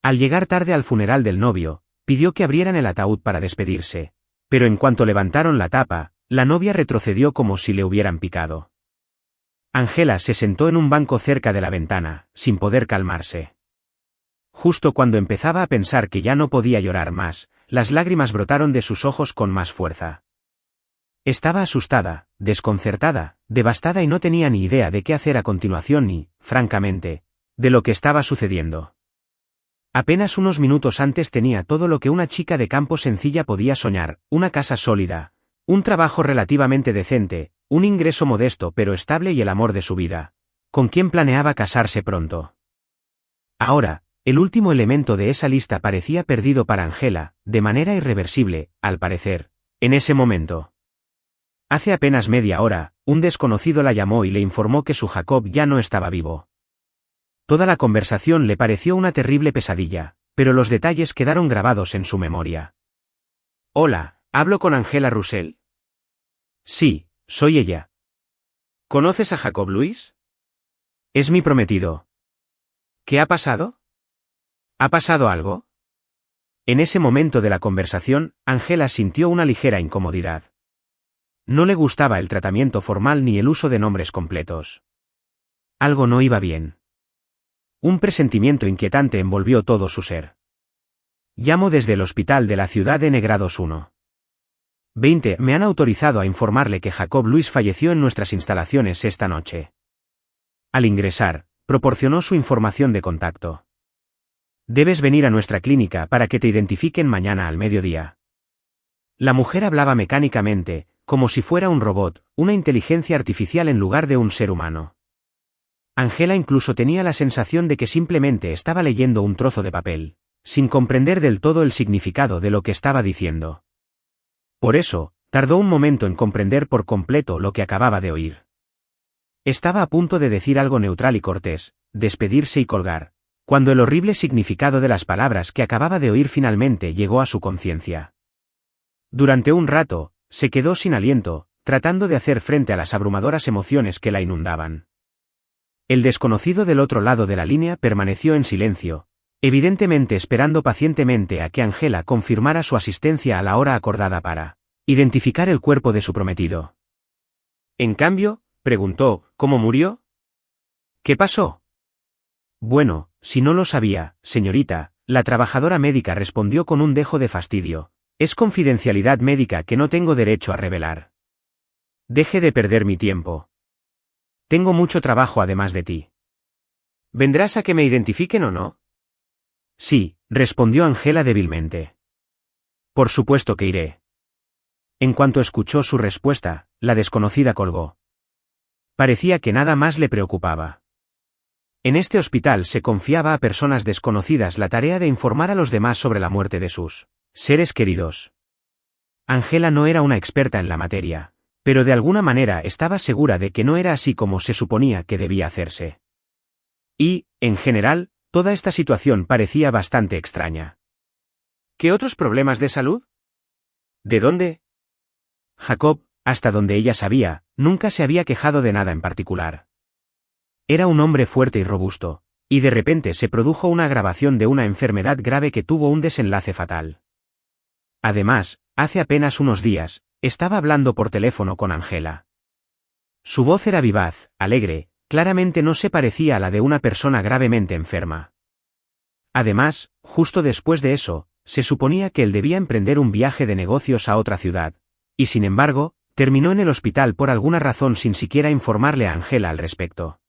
Al llegar tarde al funeral del novio, pidió que abrieran el ataúd para despedirse, pero en cuanto levantaron la tapa, la novia retrocedió como si le hubieran picado. Angela se sentó en un banco cerca de la ventana, sin poder calmarse. Justo cuando empezaba a pensar que ya no podía llorar más, las lágrimas brotaron de sus ojos con más fuerza. Estaba asustada, desconcertada, devastada y no tenía ni idea de qué hacer a continuación ni, francamente, de lo que estaba sucediendo. Apenas unos minutos antes tenía todo lo que una chica de campo sencilla podía soñar, una casa sólida, un trabajo relativamente decente, un ingreso modesto pero estable y el amor de su vida, con quien planeaba casarse pronto. Ahora, el último elemento de esa lista parecía perdido para Angela, de manera irreversible, al parecer, en ese momento. Hace apenas media hora, un desconocido la llamó y le informó que su Jacob ya no estaba vivo. Toda la conversación le pareció una terrible pesadilla, pero los detalles quedaron grabados en su memoria. Hola, ¿hablo con Angela Russell? Sí, soy ella. ¿Conoces a Jacob Luis? Es mi prometido. ¿Qué ha pasado? ¿Ha pasado algo? En ese momento de la conversación, Angela sintió una ligera incomodidad. No le gustaba el tratamiento formal ni el uso de nombres completos. Algo no iba bien. Un presentimiento inquietante envolvió todo su ser. Llamo desde el hospital de la ciudad de Negrados 1. 20. Me han autorizado a informarle que Jacob Luis falleció en nuestras instalaciones esta noche. Al ingresar, proporcionó su información de contacto. Debes venir a nuestra clínica para que te identifiquen mañana al mediodía. La mujer hablaba mecánicamente, como si fuera un robot, una inteligencia artificial en lugar de un ser humano. Angela incluso tenía la sensación de que simplemente estaba leyendo un trozo de papel, sin comprender del todo el significado de lo que estaba diciendo. Por eso, tardó un momento en comprender por completo lo que acababa de oír. Estaba a punto de decir algo neutral y cortés, despedirse y colgar, cuando el horrible significado de las palabras que acababa de oír finalmente llegó a su conciencia. Durante un rato, se quedó sin aliento, tratando de hacer frente a las abrumadoras emociones que la inundaban. El desconocido del otro lado de la línea permaneció en silencio, evidentemente esperando pacientemente a que Angela confirmara su asistencia a la hora acordada para identificar el cuerpo de su prometido. En cambio, preguntó, ¿cómo murió? ¿Qué pasó? Bueno, si no lo sabía, señorita, la trabajadora médica respondió con un dejo de fastidio. Es confidencialidad médica que no tengo derecho a revelar. Deje de perder mi tiempo. Tengo mucho trabajo además de ti. ¿Vendrás a que me identifiquen o no? Sí, respondió Angela débilmente. Por supuesto que iré. En cuanto escuchó su respuesta, la desconocida colgó. Parecía que nada más le preocupaba. En este hospital se confiaba a personas desconocidas la tarea de informar a los demás sobre la muerte de sus seres queridos. Angela no era una experta en la materia, pero de alguna manera estaba segura de que no era así como se suponía que debía hacerse. Y, en general, toda esta situación parecía bastante extraña. ¿Qué otros problemas de salud? ¿De dónde? Jacob, hasta donde ella sabía, nunca se había quejado de nada en particular. Era un hombre fuerte y robusto, y de repente se produjo una agravación de una enfermedad grave que tuvo un desenlace fatal. Además, hace apenas unos días, estaba hablando por teléfono con Angela. Su voz era vivaz, alegre, claramente no se parecía a la de una persona gravemente enferma. Además, justo después de eso, se suponía que él debía emprender un viaje de negocios a otra ciudad, y sin embargo, terminó en el hospital por alguna razón sin siquiera informarle a Angela al respecto.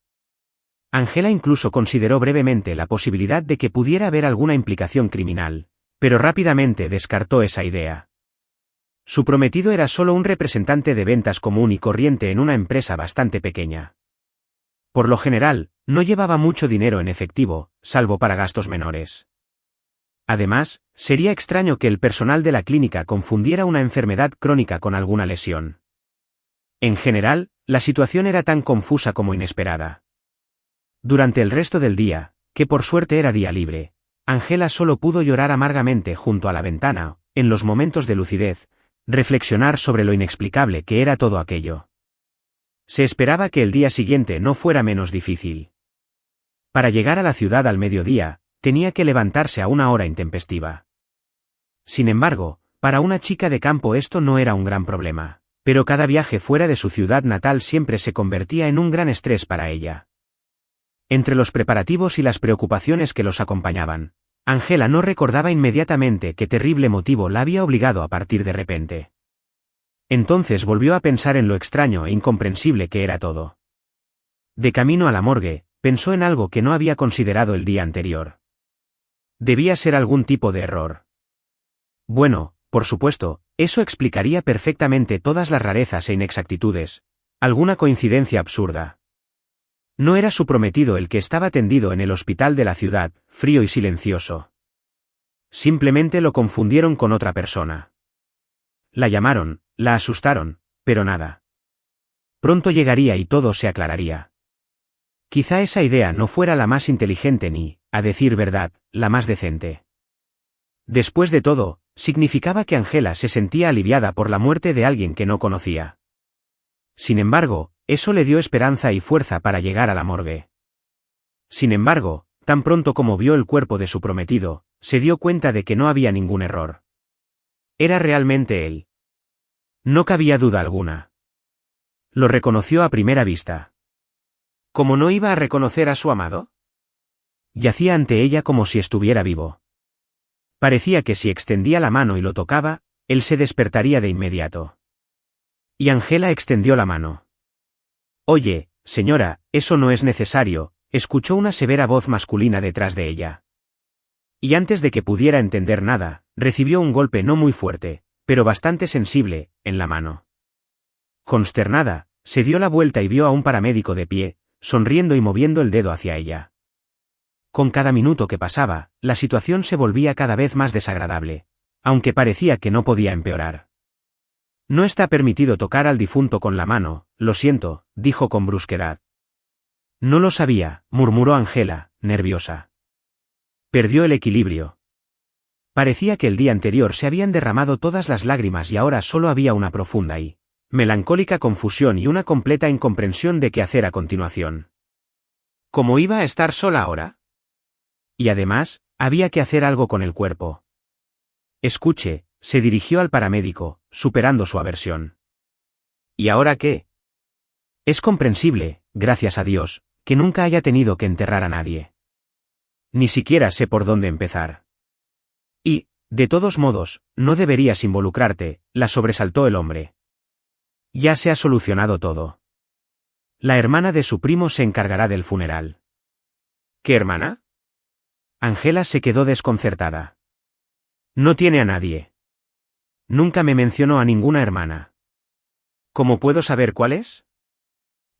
Angela incluso consideró brevemente la posibilidad de que pudiera haber alguna implicación criminal, pero rápidamente descartó esa idea. Su prometido era solo un representante de ventas común y corriente en una empresa bastante pequeña. Por lo general, no llevaba mucho dinero en efectivo, salvo para gastos menores. Además, sería extraño que el personal de la clínica confundiera una enfermedad crónica con alguna lesión. En general, la situación era tan confusa como inesperada. Durante el resto del día, que por suerte era día libre, Angela solo pudo llorar amargamente junto a la ventana, en los momentos de lucidez, reflexionar sobre lo inexplicable que era todo aquello. Se esperaba que el día siguiente no fuera menos difícil. Para llegar a la ciudad al mediodía, tenía que levantarse a una hora intempestiva. Sin embargo, para una chica de campo esto no era un gran problema, pero cada viaje fuera de su ciudad natal siempre se convertía en un gran estrés para ella. Entre los preparativos y las preocupaciones que los acompañaban, Angela no recordaba inmediatamente qué terrible motivo la había obligado a partir de repente. Entonces volvió a pensar en lo extraño e incomprensible que era todo. De camino a la morgue, pensó en algo que no había considerado el día anterior. Debía ser algún tipo de error. Bueno, por supuesto, eso explicaría perfectamente todas las rarezas e inexactitudes, alguna coincidencia absurda. No era su prometido el que estaba tendido en el hospital de la ciudad, frío y silencioso. Simplemente lo confundieron con otra persona. La llamaron, la asustaron, pero nada. Pronto llegaría y todo se aclararía. Quizá esa idea no fuera la más inteligente ni, a decir verdad, la más decente. Después de todo, significaba que Angela se sentía aliviada por la muerte de alguien que no conocía. Sin embargo, eso le dio esperanza y fuerza para llegar a la morgue. Sin embargo, tan pronto como vio el cuerpo de su prometido, se dio cuenta de que no había ningún error. Era realmente él. No cabía duda alguna. Lo reconoció a primera vista. ¿Cómo no iba a reconocer a su amado? Yacía ante ella como si estuviera vivo. Parecía que si extendía la mano y lo tocaba, él se despertaría de inmediato. Y Angela extendió la mano. «Oye, señora, eso no es necesario», escuchó una severa voz masculina detrás de ella. Y antes de que pudiera entender nada, recibió un golpe no muy fuerte, pero bastante sensible, en la mano. Consternada, se dio la vuelta y vio a un paramédico de pie, sonriendo y moviendo el dedo hacia ella. Con cada minuto que pasaba, la situación se volvía cada vez más desagradable, aunque parecía que no podía empeorar. «No está permitido tocar al difunto con la mano, lo siento», dijo con brusquedad. «No lo sabía», murmuró Angela, nerviosa. Perdió el equilibrio. Parecía que el día anterior se habían derramado todas las lágrimas y ahora solo había una profunda y melancólica confusión y una completa incomprensión de qué hacer a continuación. ¿Cómo iba a estar sola ahora? Y además, había que hacer algo con el cuerpo. «Escuche», se dirigió al paramédico, superando su aversión. «¿Y ahora qué?» «Es comprensible, gracias a Dios, que nunca haya tenido que enterrar a nadie. Ni siquiera sé por dónde empezar. Y, de todos modos, no deberías involucrarte», la sobresaltó el hombre. «Ya se ha solucionado todo. La hermana de su primo se encargará del funeral». «¿Qué hermana?» Angela se quedó desconcertada. «No tiene a nadie. Nunca me mencionó a ninguna hermana». «¿Cómo puedo saber cuál es?»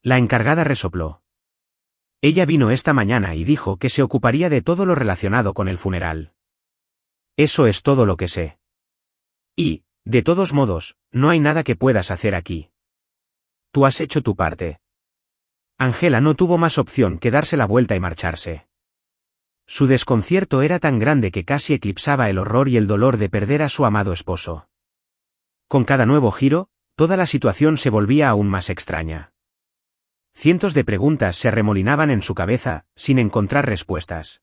La encargada resopló. «Ella vino esta mañana y dijo que se ocuparía de todo lo relacionado con el funeral. Eso es todo lo que sé. Y, de todos modos, no hay nada que puedas hacer aquí. Tú has hecho tu parte». Angela no tuvo más opción que darse la vuelta y marcharse. Su desconcierto era tan grande que casi eclipsaba el horror y el dolor de perder a su amado esposo. Con cada nuevo giro, toda la situación se volvía aún más extraña. Cientos de preguntas se arremolinaban en su cabeza, sin encontrar respuestas.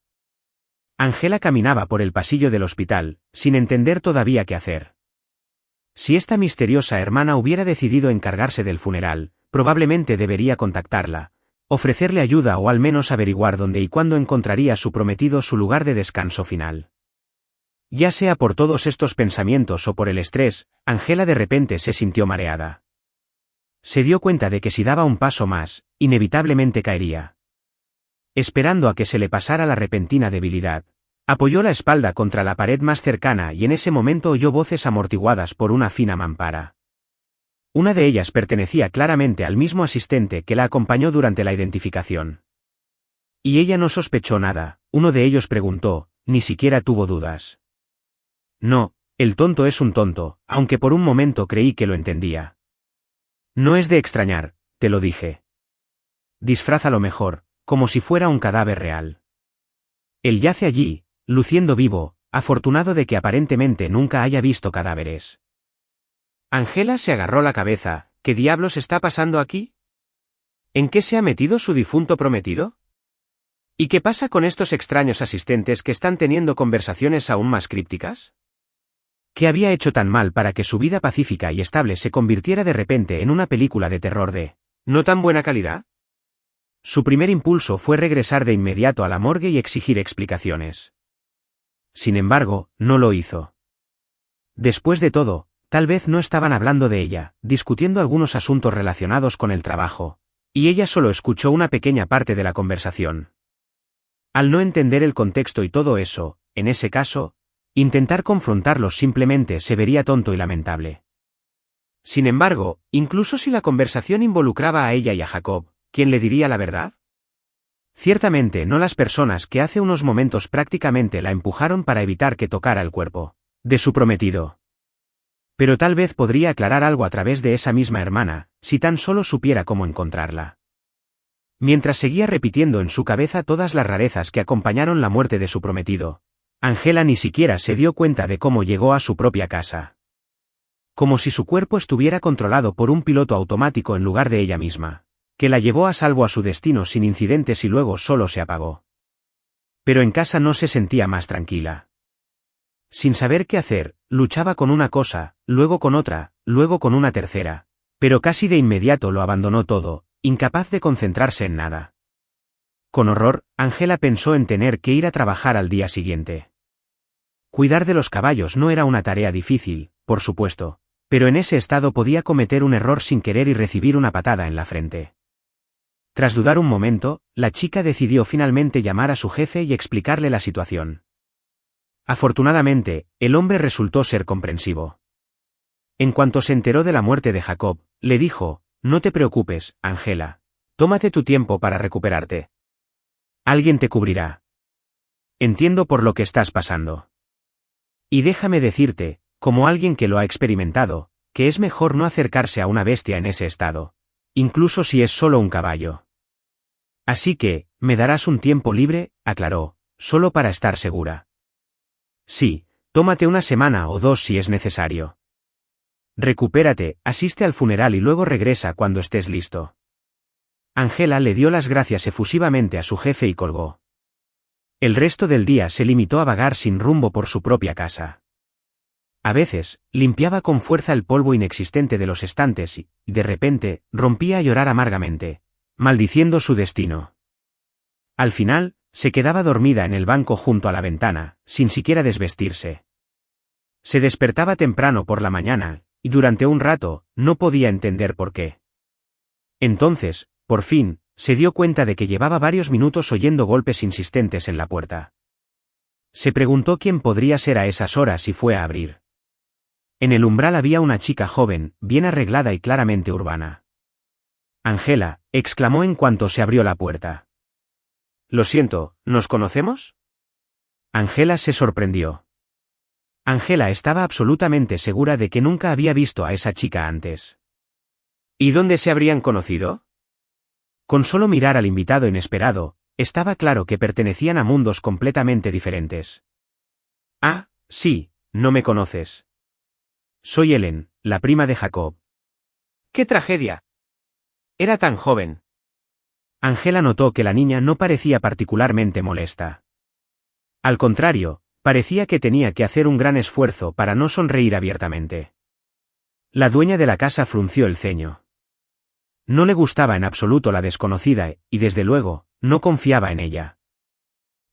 Angela caminaba por el pasillo del hospital, sin entender todavía qué hacer. Si esta misteriosa hermana hubiera decidido encargarse del funeral, probablemente debería contactarla, ofrecerle ayuda o al menos averiguar dónde y cuándo encontraría a su prometido su lugar de descanso final. Ya sea por todos estos pensamientos o por el estrés, Angela de repente se sintió mareada. Se dio cuenta de que si daba un paso más, inevitablemente caería. Esperando a que se le pasara la repentina debilidad, apoyó la espalda contra la pared más cercana y en ese momento oyó voces amortiguadas por una fina mampara. Una de ellas pertenecía claramente al mismo asistente que la acompañó durante la identificación. Y ella no sospechó nada, uno de ellos preguntó, ni siquiera tuvo dudas. «No, el tonto es un tonto», aunque por un momento creí que lo entendía. «No es de extrañar, te lo dije. Disfrázalo mejor, como si fuera un cadáver real. Él yace allí, luciendo vivo, afortunado de que aparentemente nunca haya visto cadáveres». Angela se agarró la cabeza. «¿Qué diablos está pasando aquí? ¿En qué se ha metido su difunto prometido? ¿Y qué pasa con estos extraños asistentes que están teniendo conversaciones aún más crípticas? ¿Qué había hecho tan mal para que su vida pacífica y estable se convirtiera de repente en una película de terror de no tan buena calidad? Su primer impulso fue regresar de inmediato a la morgue y exigir explicaciones. Sin embargo, no lo hizo. Después de todo, tal vez no estaban hablando de ella, discutiendo algunos asuntos relacionados con el trabajo, y ella solo escuchó una pequeña parte de la conversación. Al no entender el contexto y todo eso, en ese caso, intentar confrontarlos simplemente se vería tonto y lamentable. Sin embargo, incluso si la conversación involucraba a ella y a Jacob, ¿quién le diría la verdad? Ciertamente no las personas que hace unos momentos prácticamente la empujaron para evitar que tocara el cuerpo de su prometido. Pero tal vez podría aclarar algo a través de esa misma hermana, si tan solo supiera cómo encontrarla. Mientras seguía repitiendo en su cabeza todas las rarezas que acompañaron la muerte de su prometido, Angela ni siquiera se dio cuenta de cómo llegó a su propia casa. Como si su cuerpo estuviera controlado por un piloto automático en lugar de ella misma, que la llevó a salvo a su destino sin incidentes y luego solo se apagó. Pero en casa no se sentía más tranquila. Sin saber qué hacer, luchaba con una cosa, luego con otra, luego con una tercera, pero casi de inmediato lo abandonó todo, incapaz de concentrarse en nada. Con horror, Angela pensó en tener que ir a trabajar al día siguiente. Cuidar de los caballos no era una tarea difícil, por supuesto, pero en ese estado podía cometer un error sin querer y recibir una patada en la frente. Tras dudar un momento, la chica decidió finalmente llamar a su jefe y explicarle la situación. Afortunadamente, el hombre resultó ser comprensivo. En cuanto se enteró de la muerte de Jacob, le dijo: «No te preocupes, Angela. Tómate tu tiempo para recuperarte. Alguien te cubrirá. Entiendo por lo que estás pasando. Y déjame decirte, como alguien que lo ha experimentado, que es mejor no acercarse a una bestia en ese estado, incluso si es solo un caballo. Así que, me darás un tiempo libre», aclaró, «solo para estar segura». «Sí, tómate una semana o 2 si es necesario. Recupérate, asiste al funeral y luego regresa cuando estés listo». Angela le dio las gracias efusivamente a su jefe y colgó. El resto del día se limitó a vagar sin rumbo por su propia casa. A veces, limpiaba con fuerza el polvo inexistente de los estantes y, de repente, rompía a llorar amargamente, maldiciendo su destino. Al final, se quedaba dormida en el banco junto a la ventana, sin siquiera desvestirse. Se despertaba temprano por la mañana, y durante un rato, no podía entender por qué. Entonces, por fin, se dio cuenta de que llevaba varios minutos oyendo golpes insistentes en la puerta. Se preguntó quién podría ser a esas horas y fue a abrir. En el umbral había una chica joven, bien arreglada y claramente urbana. «Angela», exclamó en cuanto se abrió la puerta. «Lo siento, ¿nos conocemos?» Angela se sorprendió. Angela estaba absolutamente segura de que nunca había visto a esa chica antes. ¿Y dónde se habrían conocido? Con solo mirar al invitado inesperado, estaba claro que pertenecían a mundos completamente diferentes. «Ah, sí, no me conoces. Soy Ellen, la prima de Jacob». «¡Qué tragedia! Era tan joven». Angela notó que la niña no parecía particularmente molesta. Al contrario, parecía que tenía que hacer un gran esfuerzo para no sonreír abiertamente. La dueña de la casa frunció el ceño. No le gustaba en absoluto la desconocida y, desde luego, no confiaba en ella.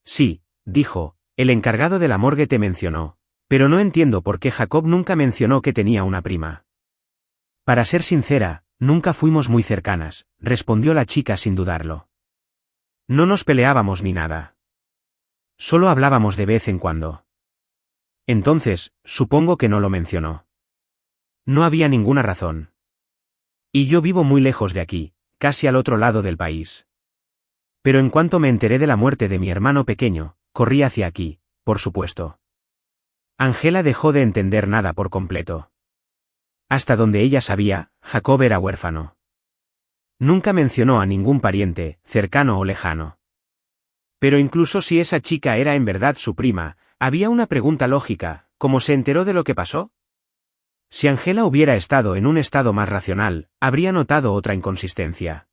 «Sí», dijo, «el encargado de la morgue te mencionó, pero no entiendo por qué Jacob nunca mencionó que tenía una prima». «Para ser sincera, nunca fuimos muy cercanas», respondió la chica sin dudarlo. «No nos peleábamos ni nada. Solo hablábamos de vez en cuando». «Entonces, supongo que no lo mencionó». «No había ninguna razón. Y yo vivo muy lejos de aquí, casi al otro lado del país. Pero en cuanto me enteré de la muerte de mi hermano pequeño, corrí hacia aquí, por supuesto». Angela dejó de entender nada por completo. Hasta donde ella sabía, Jacob era huérfano. Nunca mencionó a ningún pariente, cercano o lejano. Pero incluso si esa chica era en verdad su prima, había una pregunta lógica: ¿cómo se enteró de lo que pasó? Si Angela hubiera estado en un estado más racional, habría notado otra inconsistencia.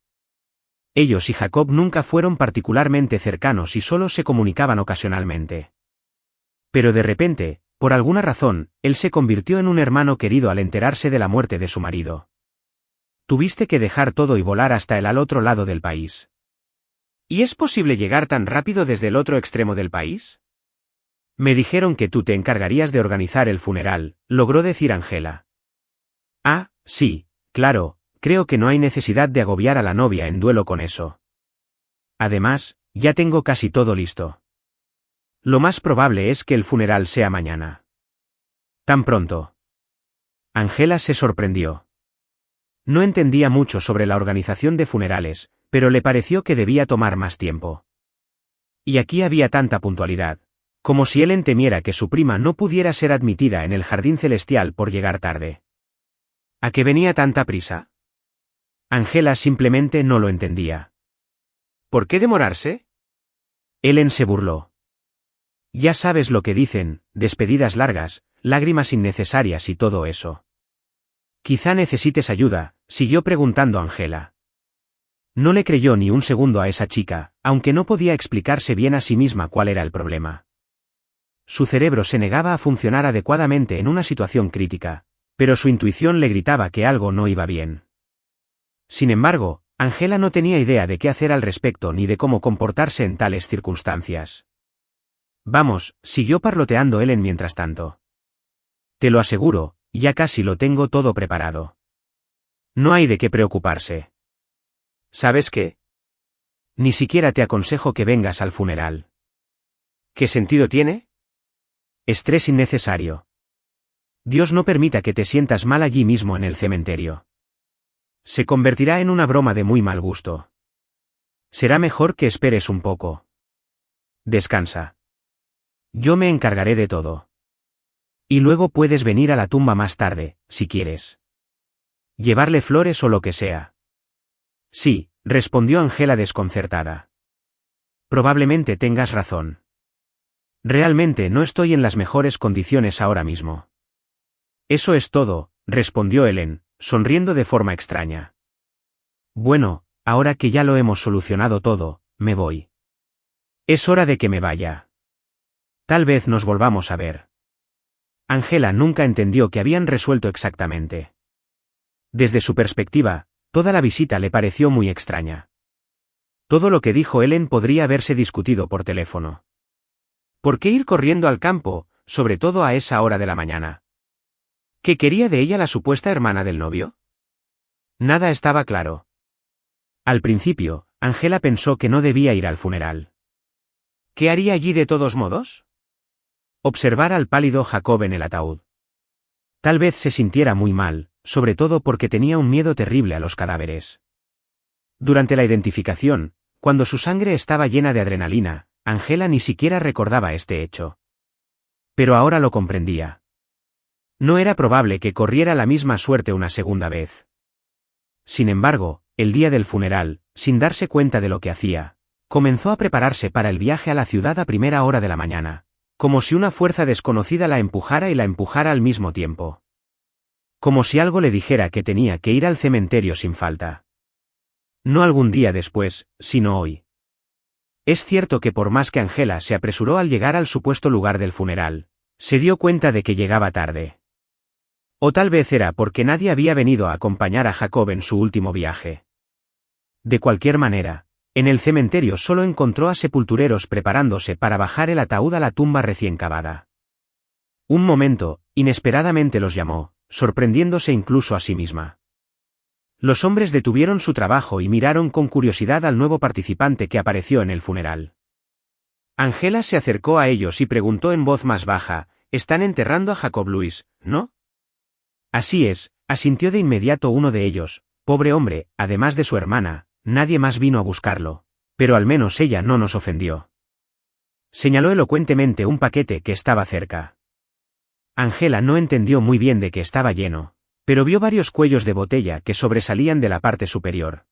Ellos y Jacob nunca fueron particularmente cercanos y solo se comunicaban ocasionalmente. Pero de repente, por alguna razón, él se convirtió en un hermano querido al enterarse de la muerte de su marido. Tuviste que dejar todo y volar hasta el al otro lado del país. ¿Y es posible llegar tan rápido desde el otro extremo del país? Me dijeron que tú te encargarías de organizar el funeral, logró decir Angela. Ah, sí, claro, creo que no hay necesidad de agobiar a la novia en duelo con eso. Además, ya tengo casi todo listo. Lo más probable es que el funeral sea mañana. ¿Tan pronto? Angela se sorprendió. No entendía mucho sobre la organización de funerales, pero le pareció que debía tomar más tiempo. Y aquí había tanta puntualidad, como si Ellen temiera que su prima no pudiera ser admitida en el jardín celestial por llegar tarde. ¿A qué venía tanta prisa? Angela simplemente no lo entendía. ¿Por qué demorarse? Ellen se burló. Ya sabes lo que dicen, despedidas largas, lágrimas innecesarias y todo eso. Quizá necesites ayuda, siguió preguntando Angela. No le creyó ni un segundo a esa chica, aunque no podía explicarse bien a sí misma cuál era el problema. Su cerebro se negaba a funcionar adecuadamente en una situación crítica, pero su intuición le gritaba que algo no iba bien. Sin embargo, Angela no tenía idea de qué hacer al respecto ni de cómo comportarse en tales circunstancias. Vamos, siguió parloteando Ellen mientras tanto. Te lo aseguro, ya casi lo tengo todo preparado. No hay de qué preocuparse. ¿Sabes qué? Ni siquiera te aconsejo que vengas al funeral. ¿Qué sentido tiene? Estrés innecesario. Dios no permita que te sientas mal allí mismo en el cementerio. Se convertirá en una broma de muy mal gusto. Será mejor que esperes un poco. Descansa. Yo me encargaré de todo. Y luego puedes venir a la tumba más tarde, si quieres. Llevarle flores o lo que sea. Sí, respondió Angela desconcertada. Probablemente tengas razón. Realmente no estoy en las mejores condiciones ahora mismo. Eso es todo, respondió Ellen, sonriendo de forma extraña. Bueno, ahora que ya lo hemos solucionado todo, me voy. Es hora de que me vaya. Tal vez nos volvamos a ver. Angela nunca entendió qué habían resuelto exactamente. Desde su perspectiva, toda la visita le pareció muy extraña. Todo lo que dijo Ellen podría haberse discutido por teléfono. ¿Por qué ir corriendo al campo, sobre todo a esa hora de la mañana? ¿Qué quería de ella la supuesta hermana del novio? Nada estaba claro. Al principio, Angela pensó que no debía ir al funeral. ¿Qué haría allí de todos modos? Observar al pálido Jacob en el ataúd. Tal vez se sintiera muy mal, sobre todo porque tenía un miedo terrible a los cadáveres. Durante la identificación, cuando su sangre estaba llena de adrenalina, Angela ni siquiera recordaba este hecho. Pero ahora lo comprendía. No era probable que corriera la misma suerte una segunda vez. Sin embargo, el día del funeral, sin darse cuenta de lo que hacía, comenzó a prepararse para el viaje a la ciudad a primera hora de la mañana, como si una fuerza desconocida la empujara y la empujara al mismo tiempo. Como si algo le dijera que tenía que ir al cementerio sin falta. No algún día después, sino hoy. Es cierto que por más que Angela se apresuró al llegar al supuesto lugar del funeral, se dio cuenta de que llegaba tarde. O tal vez era porque nadie había venido a acompañar a Jacob en su último viaje. De cualquier manera, en el cementerio solo encontró a sepultureros preparándose para bajar el ataúd a la tumba recién cavada. Un momento, inesperadamente los llamó, sorprendiéndose incluso a sí misma. Los hombres detuvieron su trabajo y miraron con curiosidad al nuevo participante que apareció en el funeral. Angela se acercó a ellos y preguntó en voz más baja, «¿Están enterrando a Jacob Luis, no?» Así es, asintió de inmediato uno de ellos, pobre hombre, además de su hermana, nadie más vino a buscarlo, pero al menos ella no nos ofendió. Señaló elocuentemente un paquete que estaba cerca. Angela no entendió muy bien de qué estaba lleno, pero vio varios cuellos de botella que sobresalían de la parte superior.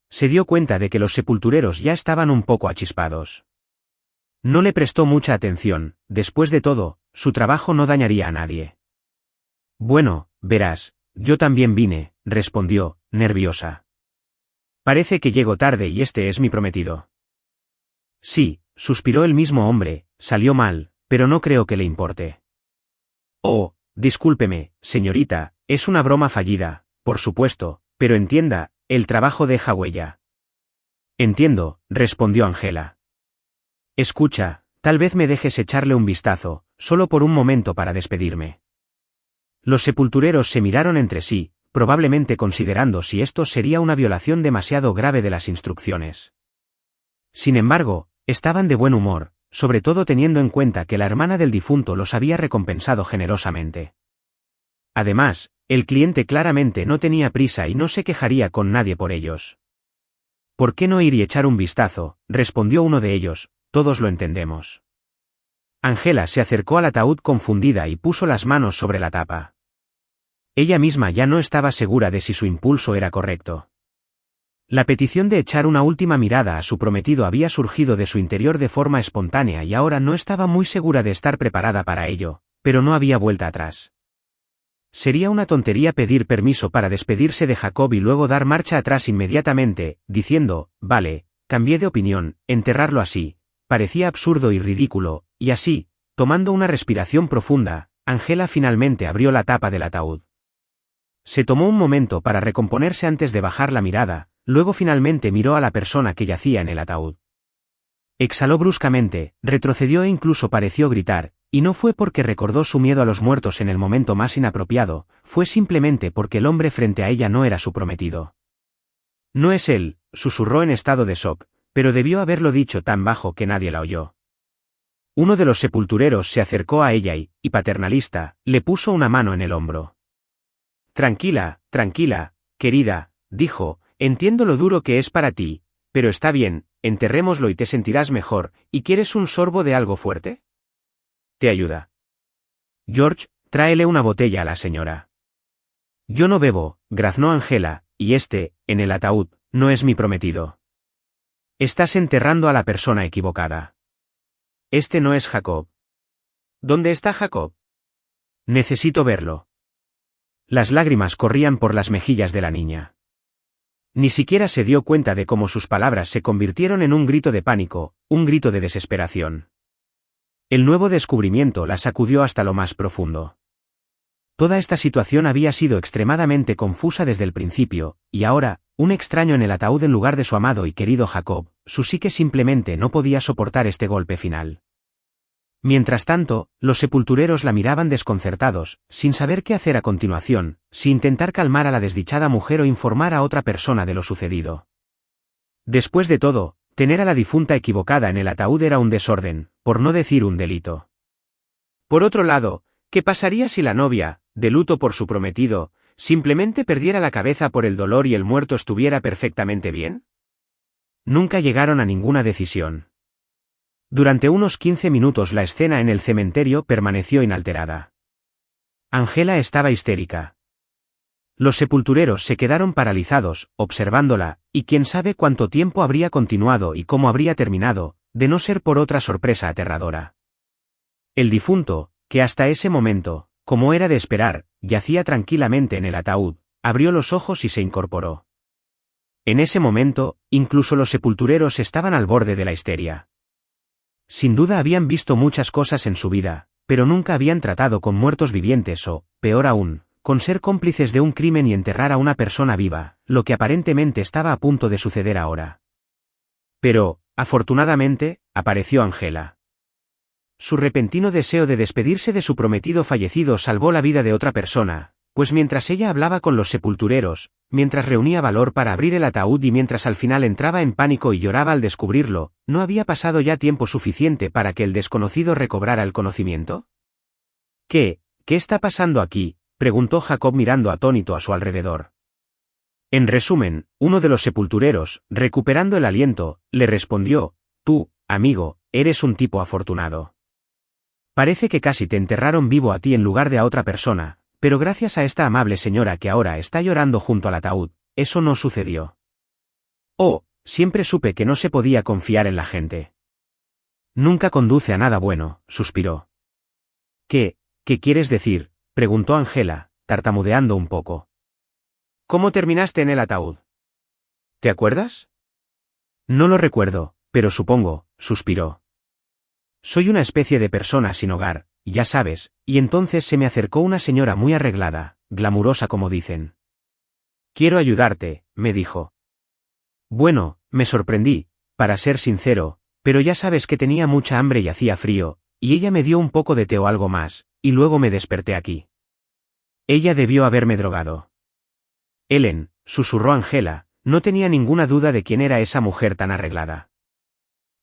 Se dio cuenta de que los sepultureros ya estaban un poco achispados. No le prestó mucha atención, después de todo, su trabajo no dañaría a nadie. Bueno, verás, yo también vine, respondió, nerviosa. Parece que llego tarde y este es mi prometido. Sí, suspiró el mismo hombre, salió mal, pero no creo que le importe. Oh, discúlpeme, señorita, es una broma fallida, por supuesto, pero entienda, el trabajo deja huella. Entiendo, respondió Angela. Escucha, tal vez me dejes echarle un vistazo, solo por un momento para despedirme. Los sepultureros se miraron entre sí, probablemente considerando si esto sería una violación demasiado grave de las instrucciones. Sin embargo, estaban de buen humor, sobre todo teniendo en cuenta que la hermana del difunto los había recompensado generosamente. Además, el cliente claramente no tenía prisa y no se quejaría con nadie por ellos. ¿Por qué no ir y echar un vistazo?, respondió uno de ellos, todos lo entendemos. Angela se acercó al ataúd confundida y puso las manos sobre la tapa. Ella misma ya no estaba segura de si su impulso era correcto. La petición de echar una última mirada a su prometido había surgido de su interior de forma espontánea y ahora no estaba muy segura de estar preparada para ello, pero no había vuelta atrás. Sería una tontería pedir permiso para despedirse de Jacob y luego dar marcha atrás inmediatamente, diciendo, vale, cambié de opinión, enterrarlo así. Parecía absurdo y ridículo, y así, tomando una respiración profunda, Angela finalmente abrió la tapa del ataúd. Se tomó un momento para recomponerse antes de bajar la mirada, luego finalmente miró a la persona que yacía en el ataúd. Exhaló bruscamente, retrocedió e incluso pareció gritar, y no fue porque recordó su miedo a los muertos en el momento más inapropiado, fue simplemente porque el hombre frente a ella no era su prometido. No es él, susurró en estado de shock, pero debió haberlo dicho tan bajo que nadie la oyó. Uno de los sepultureros se acercó a ella y, paternalista, le puso una mano en el hombro. Tranquila, tranquila, querida, dijo, entiendo lo duro que es para ti, pero está bien, enterrémoslo y te sentirás mejor, ¿y quieres un sorbo de algo fuerte? ¿Te ayuda? George, tráele una botella a la señora. Yo no bebo, graznó Angela, y en el ataúd, no es mi prometido. Estás enterrando a la persona equivocada. Este no es Jacob. ¿Dónde está Jacob? Necesito verlo. Las lágrimas corrían por las mejillas de la niña. Ni siquiera se dio cuenta de cómo sus palabras se convirtieron en un grito de pánico, un grito de desesperación. El nuevo descubrimiento la sacudió hasta lo más profundo. Toda esta situación había sido extremadamente confusa desde el principio, y ahora, un extraño en el ataúd en lugar de su amado y querido Jacob, su psique simplemente no podía soportar este golpe final. Mientras tanto, los sepultureros la miraban desconcertados, sin saber qué hacer a continuación, si intentar calmar a la desdichada mujer o informar a otra persona de lo sucedido. Después de todo, tener a la difunta equivocada en el ataúd era un desorden, por no decir un delito. Por otro lado, ¿qué pasaría si la novia, de luto por su prometido, simplemente perdiera la cabeza por el dolor y el muerto estuviera perfectamente bien? Nunca llegaron a ninguna decisión. Durante unos 15 minutos la escena en el cementerio permaneció inalterada. Angela estaba histérica. Los sepultureros se quedaron paralizados, observándola, y quién sabe cuánto tiempo habría continuado y cómo habría terminado, de no ser por otra sorpresa aterradora. El difunto, que hasta ese momento, como era de esperar, yacía tranquilamente en el ataúd, abrió los ojos y se incorporó. En ese momento, incluso los sepultureros estaban al borde de la histeria. Sin duda habían visto muchas cosas en su vida, pero nunca habían tratado con muertos vivientes o, peor aún, con ser cómplices de un crimen y enterrar a una persona viva, lo que aparentemente estaba a punto de suceder ahora. Pero, afortunadamente, apareció Angela. Su repentino deseo de despedirse de su prometido fallecido salvó la vida de otra persona, pues mientras ella hablaba con los sepultureros, mientras reunía valor para abrir el ataúd y mientras al final entraba en pánico y lloraba al descubrirlo, ¿no había pasado ya tiempo suficiente para que el desconocido recobrara el conocimiento? ¿Qué está pasando aquí?, preguntó Jacob mirando atónito a su alrededor. En resumen, uno de los sepultureros, recuperando el aliento, le respondió, tú, amigo, eres un tipo afortunado. Parece que casi te enterraron vivo a ti en lugar de a otra persona, pero gracias a esta amable señora que ahora está llorando junto al ataúd, eso no sucedió. Oh, siempre supe que no se podía confiar en la gente. Nunca conduce a nada bueno, suspiró. ¿Qué quieres decir?, preguntó Angela, tartamudeando un poco. ¿Cómo terminaste en el ataúd? ¿Te acuerdas? No lo recuerdo, pero supongo, suspiró. Soy una especie de persona sin hogar, ya sabes, y entonces se me acercó una señora muy arreglada, glamurosa como dicen. Quiero ayudarte, me dijo. Bueno, me sorprendí, para ser sincero, pero ya sabes que tenía mucha hambre y hacía frío, y ella me dio un poco de té o algo más, y luego me desperté aquí. Ella debió haberme drogado. Ellen, susurró Angela, no tenía ninguna duda de quién era esa mujer tan arreglada.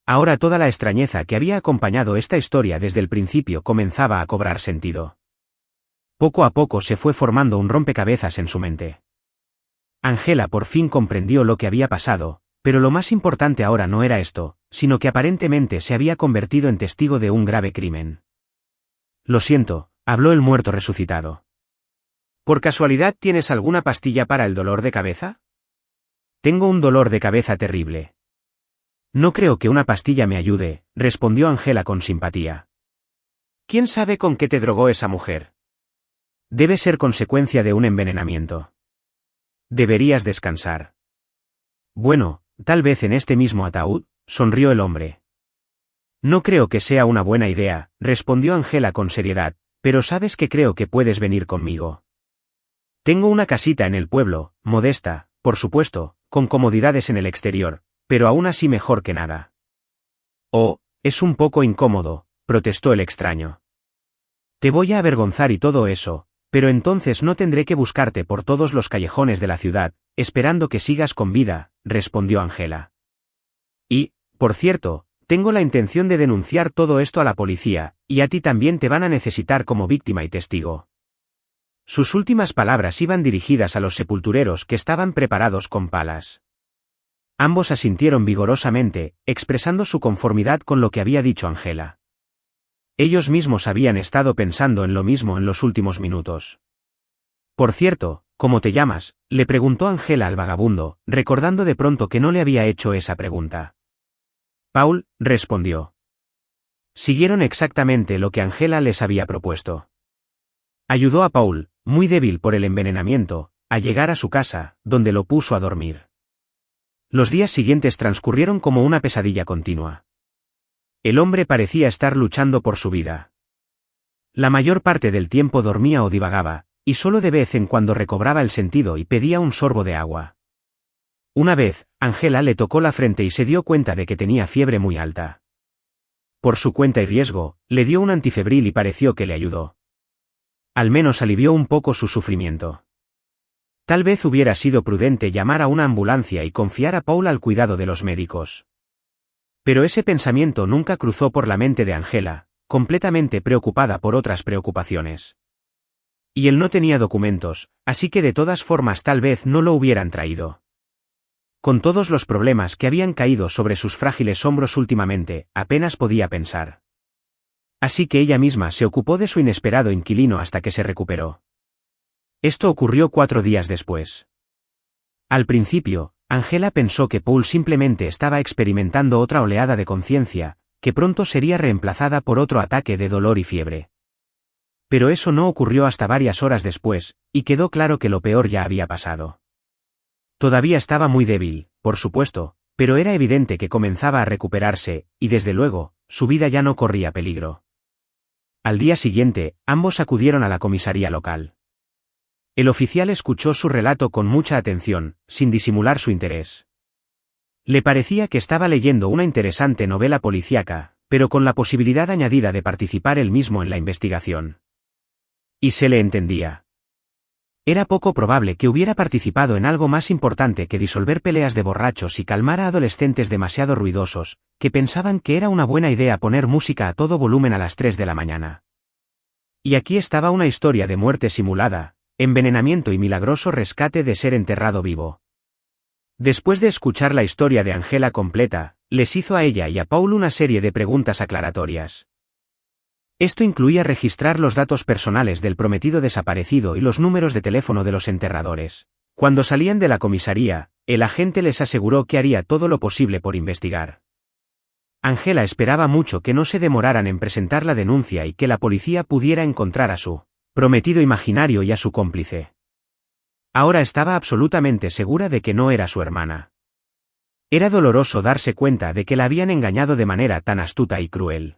Ahora toda la extrañeza que había acompañado esta historia desde el principio comenzaba a cobrar sentido. Poco a poco se fue formando un rompecabezas en su mente. Angela por fin comprendió lo que había pasado, pero lo más importante ahora no era esto, sino que aparentemente se había convertido en testigo de un grave crimen. Lo siento, habló el muerto resucitado. ¿Por casualidad tienes alguna pastilla para el dolor de cabeza? Tengo un dolor de cabeza terrible. No creo que una pastilla me ayude, respondió Angela con simpatía. ¿Quién sabe con qué te drogó esa mujer? Debe ser consecuencia de un envenenamiento. Deberías descansar. Bueno, tal vez en este mismo ataúd, sonrió el hombre. No creo que sea una buena idea, respondió Angela con seriedad, pero sabes que creo que puedes venir conmigo. Tengo una casita en el pueblo, modesta, por supuesto, con comodidades en el exterior, pero aún así mejor que nada. Oh, es un poco incómodo, protestó el extraño. Te voy a avergonzar y todo eso, pero entonces no tendré que buscarte por todos los callejones de la ciudad, esperando que sigas con vida, respondió Angela. Y, por cierto, tengo la intención de denunciar todo esto a la policía, y a ti también te van a necesitar como víctima y testigo. Sus últimas palabras iban dirigidas a los sepultureros que estaban preparados con palas. Ambos asintieron vigorosamente, expresando su conformidad con lo que había dicho Angela. Ellos mismos habían estado pensando en lo mismo en los últimos minutos. Por cierto, ¿cómo te llamas?, le preguntó Angela al vagabundo, recordando de pronto que no le había hecho esa pregunta. Paul, respondió. Siguieron exactamente lo que Angela les había propuesto. Ayudó a Paul, muy débil por el envenenamiento, a llegar a su casa, donde lo puso a dormir. Los días siguientes transcurrieron como una pesadilla continua. El hombre parecía estar luchando por su vida. La mayor parte del tiempo dormía o divagaba, y solo de vez en cuando recobraba el sentido y pedía un sorbo de agua. Una vez, Angela le tocó la frente y se dio cuenta de que tenía fiebre muy alta. Por su cuenta y riesgo, le dio un antifebril y pareció que le ayudó. Al menos alivió un poco su sufrimiento. Tal vez hubiera sido prudente llamar a una ambulancia y confiar a Paul al cuidado de los médicos. Pero ese pensamiento nunca cruzó por la mente de Angela, completamente preocupada por otras preocupaciones. Y él no tenía documentos, así que de todas formas tal vez no lo hubieran traído. Con todos los problemas que habían caído sobre sus frágiles hombros últimamente, apenas podía pensar. Así que ella misma se ocupó de su inesperado inquilino hasta que se recuperó. Esto ocurrió 4 días después. Al principio, Angela pensó que Paul simplemente estaba experimentando otra oleada de conciencia, que pronto sería reemplazada por otro ataque de dolor y fiebre. Pero eso no ocurrió hasta varias horas después, y quedó claro que lo peor ya había pasado. Todavía estaba muy débil, por supuesto, pero era evidente que comenzaba a recuperarse, y desde luego, su vida ya no corría peligro. Al día siguiente, ambos acudieron a la comisaría local. El oficial escuchó su relato con mucha atención, sin disimular su interés. Le parecía que estaba leyendo una interesante novela policíaca, pero con la posibilidad añadida de participar él mismo en la investigación. Y se le entendía. Era poco probable que hubiera participado en algo más importante que disolver peleas de borrachos y calmar a adolescentes demasiado ruidosos, que pensaban que era una buena idea poner música a todo volumen a las 3 de la mañana. Y aquí estaba una historia de muerte simulada, envenenamiento y milagroso rescate de ser enterrado vivo. Después de escuchar la historia de Angela completa, les hizo a ella y a Paul una serie de preguntas aclaratorias. Esto incluía registrar los datos personales del prometido desaparecido y los números de teléfono de los enterradores. Cuando salían de la comisaría, el agente les aseguró que haría todo lo posible por investigar. Angela esperaba mucho que no se demoraran en presentar la denuncia y que la policía pudiera encontrar a su prometido imaginario y a su cómplice. Ahora estaba absolutamente segura de que no era su hermana. Era doloroso darse cuenta de que la habían engañado de manera tan astuta y cruel.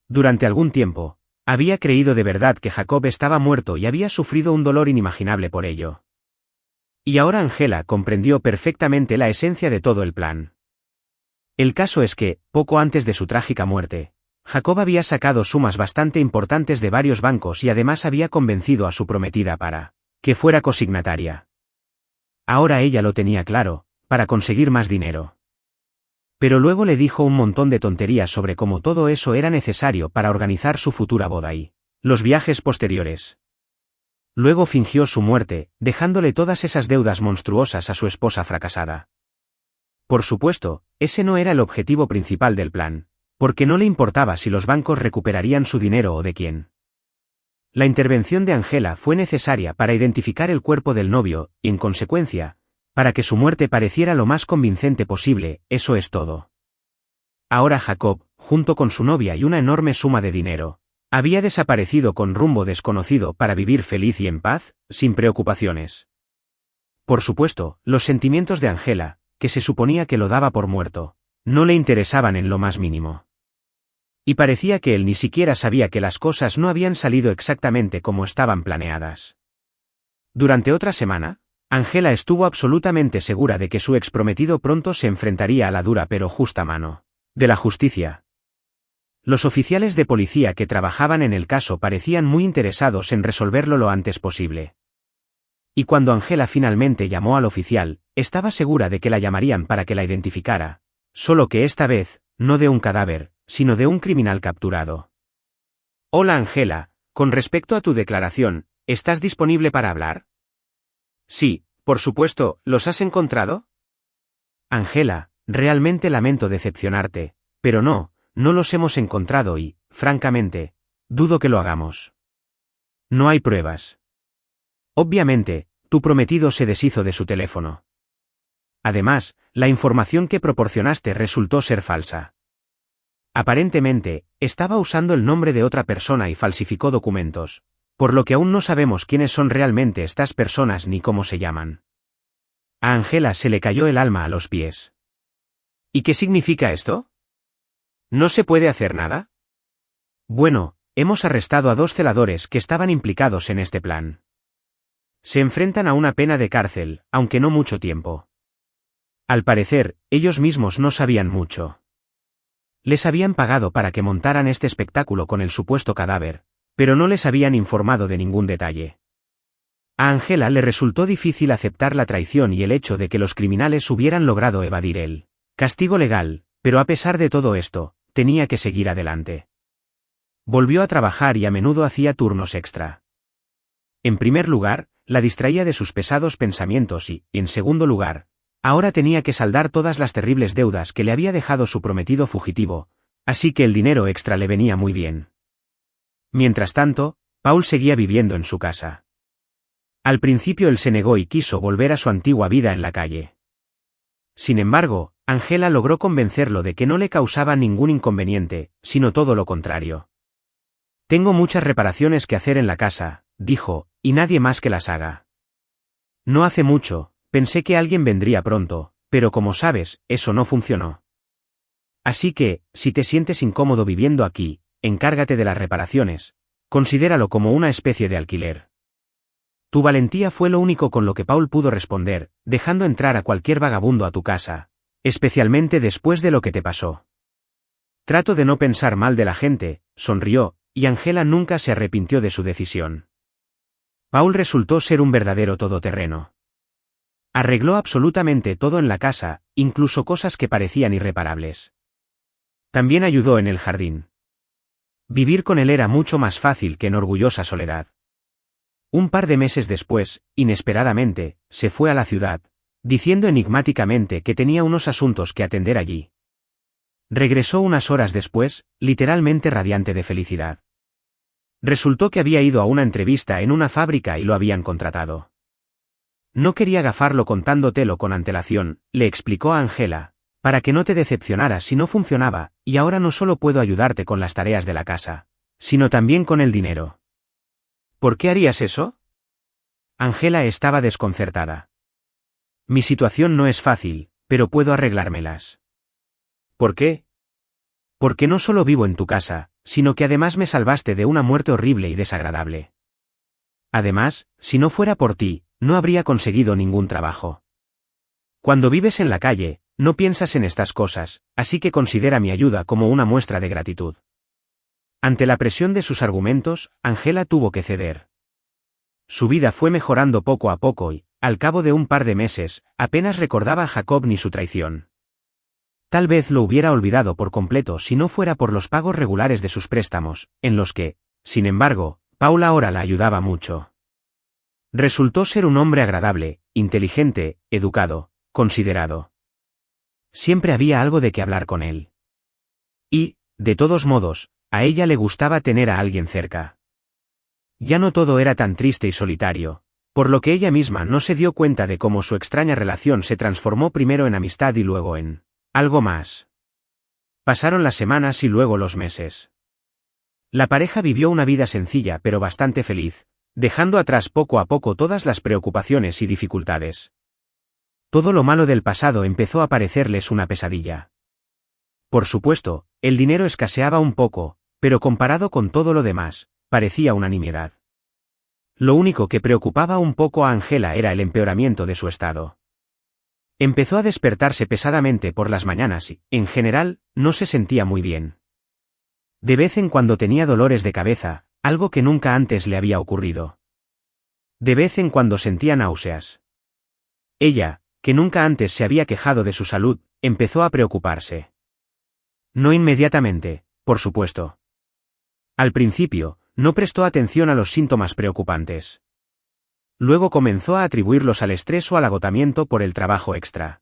Durante algún tiempo, había creído de verdad que Jacob estaba muerto y había sufrido un dolor inimaginable por ello. Y ahora Angela comprendió perfectamente la esencia de todo el plan. El caso es que, poco antes de su trágica muerte, Jacob había sacado sumas bastante importantes de varios bancos y además había convencido a su prometida para que fuera consignataria. Ahora ella lo tenía claro, para conseguir más dinero. Pero luego le dijo un montón de tonterías sobre cómo todo eso era necesario para organizar su futura boda y los viajes posteriores. Luego fingió su muerte, dejándole todas esas deudas monstruosas a su esposa fracasada. Por supuesto, ese no era el objetivo principal del plan, porque no le importaba si los bancos recuperarían su dinero o de quién. La intervención de Angela fue necesaria para identificar el cuerpo del novio, y en consecuencia, para que su muerte pareciera lo más convincente posible, eso es todo. Ahora Jacob, junto con su novia y una enorme suma de dinero, había desaparecido con rumbo desconocido para vivir feliz y en paz, sin preocupaciones. Por supuesto, los sentimientos de Angela, que se suponía que lo daba por muerto, no le interesaban en lo más mínimo. Y parecía que él ni siquiera sabía que las cosas no habían salido exactamente como estaban planeadas. Durante otra semana, Angela estuvo absolutamente segura de que su exprometido pronto se enfrentaría a la dura pero justa mano de la justicia. Los oficiales de policía que trabajaban en el caso parecían muy interesados en resolverlo lo antes posible. Y cuando Angela finalmente llamó al oficial, estaba segura de que la llamarían para que la identificara, solo que esta vez, no de un cadáver, sino de un criminal capturado. Hola Angela, con respecto a tu declaración, ¿estás disponible para hablar? Sí, por supuesto, ¿los has encontrado? Angela, realmente lamento decepcionarte, pero no los hemos encontrado y, francamente, dudo que lo hagamos. No hay pruebas. Obviamente, tu prometido se deshizo de su teléfono. Además, la información que proporcionaste resultó ser falsa. Aparentemente, estaba usando el nombre de otra persona y falsificó documentos, por lo que aún no sabemos quiénes son realmente estas personas ni cómo se llaman. A Angela se le cayó el alma a los pies. ¿Y qué significa esto? ¿No se puede hacer nada? Bueno, hemos arrestado a 2 celadores que estaban implicados en este plan. Se enfrentan a una pena de cárcel, aunque no mucho tiempo. Al parecer, ellos mismos no sabían mucho. Les habían pagado para que montaran este espectáculo con el supuesto cadáver, pero no les habían informado de ningún detalle. A Angela le resultó difícil aceptar la traición y el hecho de que los criminales hubieran logrado evadir el castigo legal, pero a pesar de todo esto, tenía que seguir adelante. Volvió a trabajar y a menudo hacía turnos extra. En primer lugar, la distraía de sus pesados pensamientos y, en segundo lugar, ahora tenía que saldar todas las terribles deudas que le había dejado su prometido fugitivo, así que el dinero extra le venía muy bien. Mientras tanto, Paul seguía viviendo en su casa. Al principio él se negó y quiso volver a su antigua vida en la calle. Sin embargo, Angela logró convencerlo de que no le causaba ningún inconveniente, sino todo lo contrario. Tengo muchas reparaciones que hacer en la casa, dijo, y nadie más que las haga. No hace mucho, pensé que alguien vendría pronto, pero como sabes, eso no funcionó. Así que, si te sientes incómodo viviendo aquí, encárgate de las reparaciones, considéralo como una especie de alquiler. Tu valentía fue lo único con lo que Paul pudo responder, dejando entrar a cualquier vagabundo a tu casa, especialmente después de lo que te pasó. Trato de no pensar mal de la gente, sonrió, y Angela nunca se arrepintió de su decisión. Paul resultó ser un verdadero todoterreno. Arregló absolutamente todo en la casa, incluso cosas que parecían irreparables. También ayudó en el jardín. Vivir con él era mucho más fácil que en orgullosa soledad. Un par de meses después, inesperadamente, se fue a la ciudad, diciendo enigmáticamente que tenía unos asuntos que atender allí. Regresó unas horas después, literalmente radiante de felicidad. Resultó que había ido a una entrevista en una fábrica y lo habían contratado. No quería gafarlo contándotelo con antelación, le explicó a Angela, para que no te decepcionaras si no funcionaba, y ahora no solo puedo ayudarte con las tareas de la casa, sino también con el dinero. ¿Por qué harías eso? Angela estaba desconcertada. Mi situación no es fácil, pero puedo arreglármelas. ¿Por qué? Porque no solo vivo en tu casa, sino que además me salvaste de una muerte horrible y desagradable. Además, si no fuera por ti, no habría conseguido ningún trabajo. Cuando vives en la calle, no piensas en estas cosas, así que considera mi ayuda como una muestra de gratitud. Ante la presión de sus argumentos, Angela tuvo que ceder. Su vida fue mejorando poco a poco y, al cabo de un par de meses, apenas recordaba a Jacob ni su traición. Tal vez lo hubiera olvidado por completo si no fuera por los pagos regulares de sus préstamos, en los que, sin embargo, Paul ahora la ayudaba mucho. Resultó ser un hombre agradable, inteligente, educado, considerado. Siempre había algo de qué hablar con él. Y, de todos modos, a ella le gustaba tener a alguien cerca. Ya no todo era tan triste y solitario, por lo que ella misma no se dio cuenta de cómo su extraña relación se transformó primero en amistad y luego en algo más. Pasaron las semanas y luego los meses. La pareja vivió una vida sencilla pero bastante feliz, dejando atrás poco a poco todas las preocupaciones y dificultades. Todo lo malo del pasado empezó a parecerles una pesadilla. Por supuesto, el dinero escaseaba un poco, pero comparado con todo lo demás, parecía una nimiedad. Lo único que preocupaba un poco a Angela era el empeoramiento de su estado. Empezó a despertarse pesadamente por las mañanas y, en general, no se sentía muy bien. De vez en cuando tenía dolores de cabeza, algo que nunca antes le había ocurrido. De vez en cuando sentía náuseas. Ella, que nunca antes se había quejado de su salud, empezó a preocuparse. No inmediatamente, por supuesto. Al principio, no prestó atención a los síntomas preocupantes. Luego comenzó a atribuirlos al estrés o al agotamiento por el trabajo extra.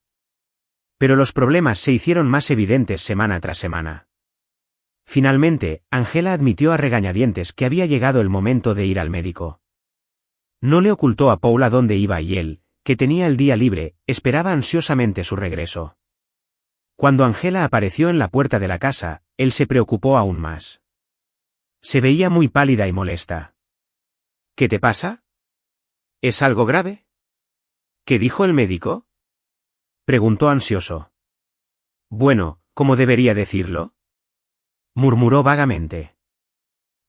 Pero los problemas se hicieron más evidentes semana tras semana. Finalmente, Angela admitió a regañadientes que había llegado el momento de ir al médico. No le ocultó a Paul a dónde iba y él, que tenía el día libre, esperaba ansiosamente su regreso. Cuando Angela apareció en la puerta de la casa, él se preocupó aún más. Se veía muy pálida y molesta. ¿Qué te pasa? ¿Es algo grave? ¿Qué dijo el médico? Preguntó ansioso. Bueno, ¿cómo debería decirlo? Murmuró vagamente.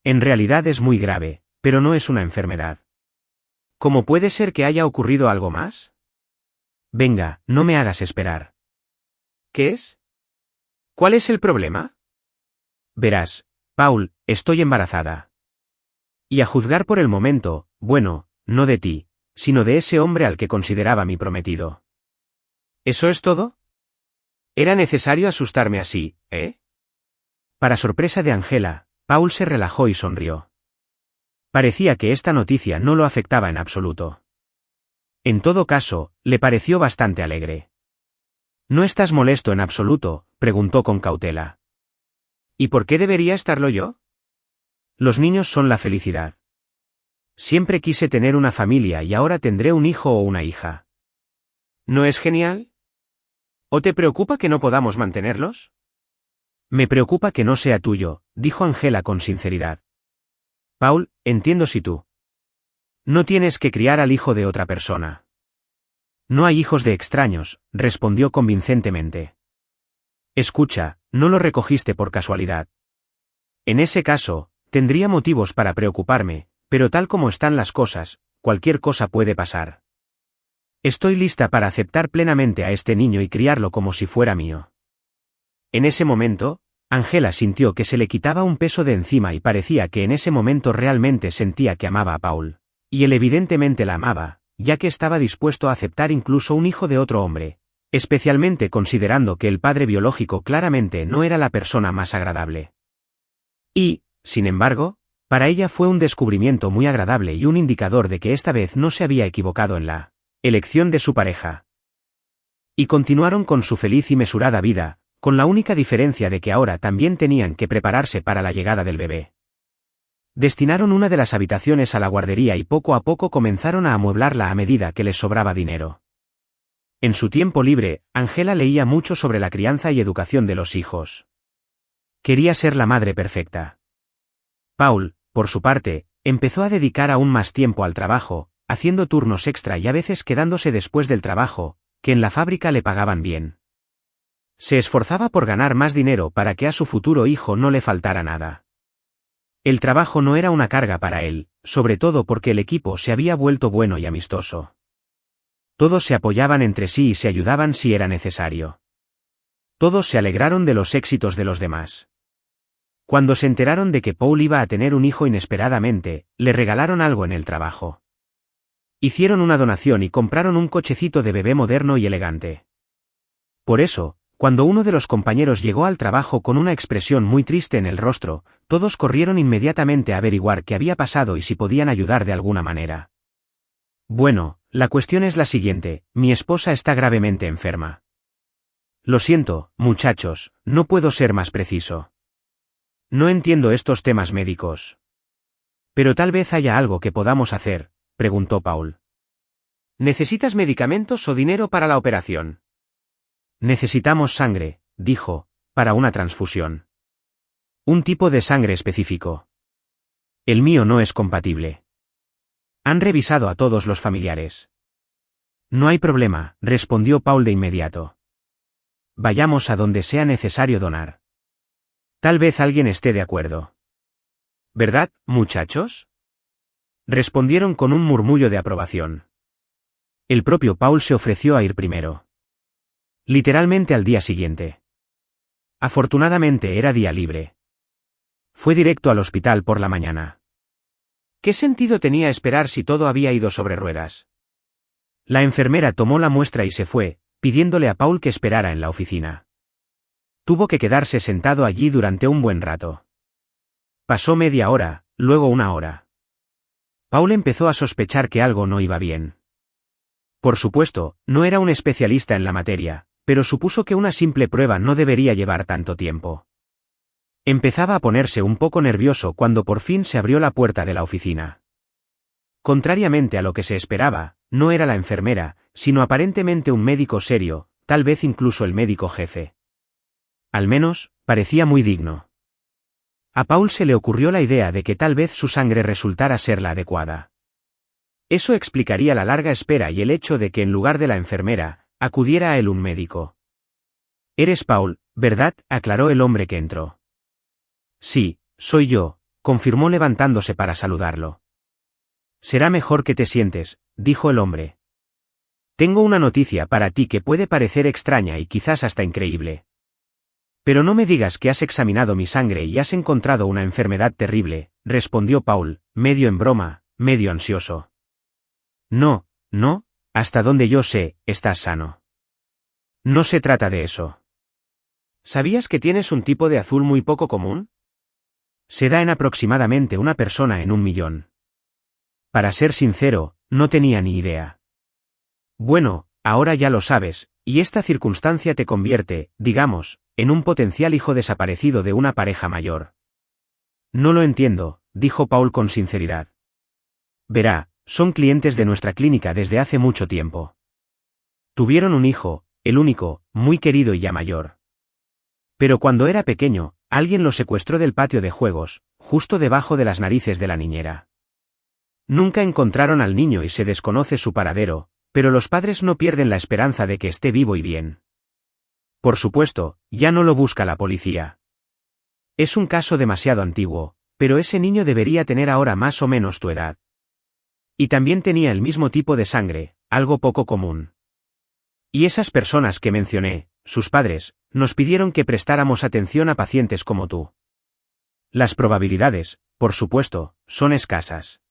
En realidad es muy grave, pero no es una enfermedad. ¿Cómo puede ser que haya ocurrido algo más? Venga, no me hagas esperar. ¿Qué es? ¿Cuál es el problema? Verás, Paul, estoy embarazada. Y a juzgar por el momento, bueno, no de ti, sino de ese hombre al que consideraba mi prometido. ¿Eso es todo? ¿Era necesario asustarme así, eh? Para sorpresa de Angela, Paul se relajó y sonrió. Parecía que esta noticia no lo afectaba en absoluto. En todo caso, le pareció bastante alegre. ¿No estás molesto en absoluto?, preguntó con cautela. ¿Y por qué debería estarlo yo? Los niños son la felicidad. Siempre quise tener una familia y ahora tendré un hijo o una hija. ¿No es genial? ¿O te preocupa que no podamos mantenerlos? Me preocupa que no sea tuyo, dijo Angela con sinceridad. Paul, entiendo si tú no tienes que criar al hijo de otra persona. No hay hijos de extraños, respondió convincentemente. Escucha, no lo recogiste por casualidad. En ese caso, tendría motivos para preocuparme, pero tal como están las cosas, cualquier cosa puede pasar. Estoy lista para aceptar plenamente a este niño y criarlo como si fuera mío. En ese momento, Angela sintió que se le quitaba un peso de encima y parecía que en ese momento realmente sentía que amaba a Paul. Y él evidentemente la amaba, ya que estaba dispuesto a aceptar incluso un hijo de otro hombre, especialmente considerando que el padre biológico claramente no era la persona más agradable. Y, sin embargo, para ella fue un descubrimiento muy agradable y un indicador de que esta vez no se había equivocado en la elección de su pareja. Y continuaron con su feliz y mesurada vida, con la única diferencia de que ahora también tenían que prepararse para la llegada del bebé. Destinaron una de las habitaciones a la guardería y poco a poco comenzaron a amueblarla a medida que les sobraba dinero. En su tiempo libre, Angela leía mucho sobre la crianza y educación de los hijos. Quería ser la madre perfecta. Paul, por su parte, empezó a dedicar aún más tiempo al trabajo, haciendo turnos extra y a veces quedándose después del trabajo, que en la fábrica le pagaban bien. Se esforzaba por ganar más dinero para que a su futuro hijo no le faltara nada. El trabajo no era una carga para él, sobre todo porque el equipo se había vuelto bueno y amistoso. Todos se apoyaban entre sí y se ayudaban si era necesario. Todos se alegraron de los éxitos de los demás. Cuando se enteraron de que Paul iba a tener un hijo inesperadamente, le regalaron algo en el trabajo. Hicieron una donación y compraron un cochecito de bebé moderno y elegante. Por eso, cuando uno de los compañeros llegó al trabajo con una expresión muy triste en el rostro, todos corrieron inmediatamente a averiguar qué había pasado y si podían ayudar de alguna manera. Bueno, la cuestión es la siguiente: mi esposa está gravemente enferma. Lo siento, muchachos, no puedo ser más preciso. No entiendo estos temas médicos. Pero tal vez haya algo que podamos hacer, preguntó Paul. ¿Necesitas medicamentos o dinero para la operación? Necesitamos sangre, dijo, para una transfusión. Un tipo de sangre específico. El mío no es compatible. Han revisado a todos los familiares. No hay problema, respondió Paul de inmediato. Vayamos a donde sea necesario donar. Tal vez alguien esté de acuerdo. ¿Verdad, muchachos? Respondieron con un murmullo de aprobación. El propio Paul se ofreció a ir primero. Literalmente al día siguiente. Afortunadamente era día libre. Fue directo al hospital por la mañana. ¿Qué sentido tenía esperar si todo había ido sobre ruedas? La enfermera tomó la muestra y se fue, pidiéndole a Paul que esperara en la oficina. Tuvo que quedarse sentado allí durante un buen rato. Pasó media hora, luego una hora. Paul empezó a sospechar que algo no iba bien. Por supuesto, no era un especialista en la materia, pero supuso que una simple prueba no debería llevar tanto tiempo. Empezaba a ponerse un poco nervioso cuando por fin se abrió la puerta de la oficina. Contrariamente a lo que se esperaba, no era la enfermera, sino aparentemente un médico serio, tal vez incluso el médico jefe. Al menos, parecía muy digno. A Paul se le ocurrió la idea de que tal vez su sangre resultara ser la adecuada. Eso explicaría la larga espera y el hecho de que en lugar de la enfermera, acudiera a él un médico. «Eres Paul, ¿verdad?», aclaró el hombre que entró. «Sí, soy yo», confirmó levantándose para saludarlo. «Será mejor que te sientes», dijo el hombre. «Tengo una noticia para ti que puede parecer extraña y quizás hasta increíble. Pero no me digas que has examinado mi sangre y has encontrado una enfermedad terrible», respondió Paul, medio en broma, medio ansioso. «No, no, hasta donde yo sé, estás sano. No se trata de eso». ¿Sabías que tienes un tipo de azul muy poco común? Se da en aproximadamente una persona en 1.000.000. Para ser sincero, no tenía ni idea. Bueno, ahora ya lo sabes, y esta circunstancia te convierte, digamos, en un potencial hijo desaparecido de una pareja mayor. No lo entiendo, dijo Paul con sinceridad. Verá, son clientes de nuestra clínica desde hace mucho tiempo. Tuvieron un hijo, el único, muy querido y ya mayor. Pero cuando era pequeño, alguien lo secuestró del patio de juegos, justo debajo de las narices de la niñera. Nunca encontraron al niño y se desconoce su paradero, pero los padres no pierden la esperanza de que esté vivo y bien. Por supuesto, ya no lo busca la policía. Es un caso demasiado antiguo, pero ese niño debería tener ahora más o menos tu edad. Y también tenía el mismo tipo de sangre, algo poco común. Y esas personas que mencioné, sus padres, nos pidieron que prestáramos atención a pacientes como tú. Las probabilidades, por supuesto, son escasas.